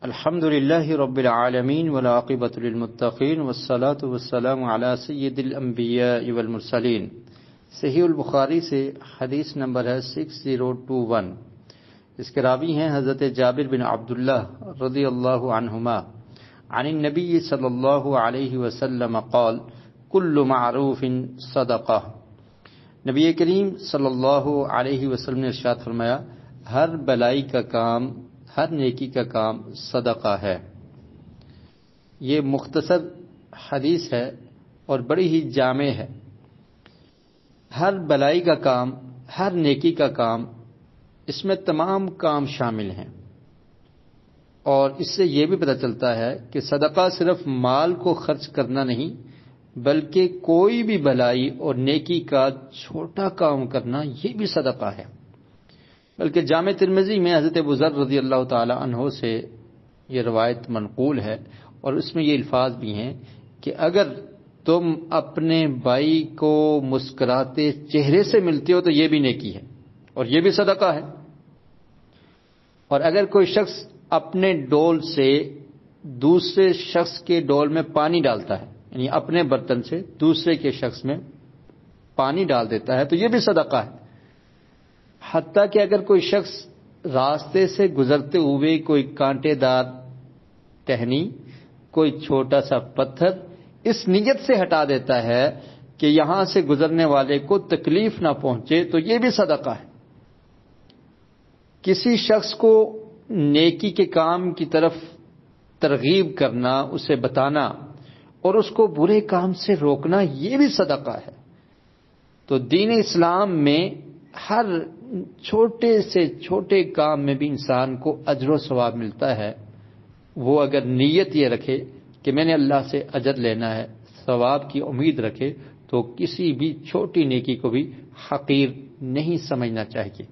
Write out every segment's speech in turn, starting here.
الحمد للہ رب العالمین والعاقبۃ للمتقین والصلاة والسلام علی سید الانبیاء والمرسلین۔ صحیح البخاری سے حدیث نمبر ہے 6021۔ اس کے راوی ہیں حضرت جابر بن عبداللہ رضی اللہ عنہما عن النبی صلی اللہ علیہ وسلم قال کل معروف صدقہ۔ نبی کریم صلی اللہ علیہ وسلم نے ارشاد فرمایا، ہر بلائی کا کام، ہر نیکی کا کام صدقہ ہے۔ یہ مختصر حدیث ہے اور بڑی ہی جامع ہے۔ ہر بلائی کا کام، ہر نیکی کا کام، اس میں تمام کام شامل ہیں، اور اس سے یہ بھی پتہ چلتا ہے کہ صدقہ صرف مال کو خرچ کرنا نہیں، بلکہ کوئی بھی بلائی اور نیکی کا چھوٹا کام کرنا یہ بھی صدقہ ہے۔ بلکہ جامع ترمذی میں حضرت ابو ذر رضی اللہ تعالی عنہ سے یہ روایت منقول ہے، اور اس میں یہ الفاظ بھی ہیں کہ اگر تم اپنے بھائی کو مسکراتے چہرے سے ملتے ہو تو یہ بھی نیکی ہے اور یہ بھی صدقہ ہے، اور اگر کوئی شخص اپنے ڈول سے دوسرے شخص کے ڈول میں پانی ڈالتا ہے، یعنی اپنے برتن سے دوسرے کے شخص میں پانی ڈال دیتا ہے تو یہ بھی صدقہ ہے۔ حتیٰ کہ اگر کوئی شخص راستے سے گزرتے ہوئے کوئی کانٹے دار ٹہنی، کوئی چھوٹا سا پتھر اس نیت سے ہٹا دیتا ہے کہ یہاں سے گزرنے والے کو تکلیف نہ پہنچے تو یہ بھی صدقہ ہے۔ کسی شخص کو نیکی کے کام کی طرف ترغیب کرنا، اسے بتانا اور اس کو برے کام سے روکنا یہ بھی صدقہ ہے۔ تو دین اسلام میں ہر چھوٹے سے چھوٹے کام میں بھی انسان کو اجر و ثواب ملتا ہے، وہ اگر نیت یہ رکھے کہ میں نے اللہ سے اجر لینا ہے، ثواب کی امید رکھے، تو کسی بھی چھوٹی نیکی کو بھی حقیر نہیں سمجھنا چاہیے۔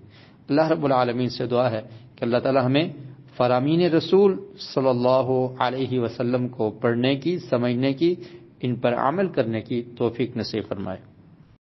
اللہ رب العالمین سے دعا ہے کہ اللہ تعالی ہمیں فرامین رسول صلی اللہ علیہ وسلم کو پڑھنے کی، سمجھنے کی، ان پر عمل کرنے کی توفیق نصیب فرمائے۔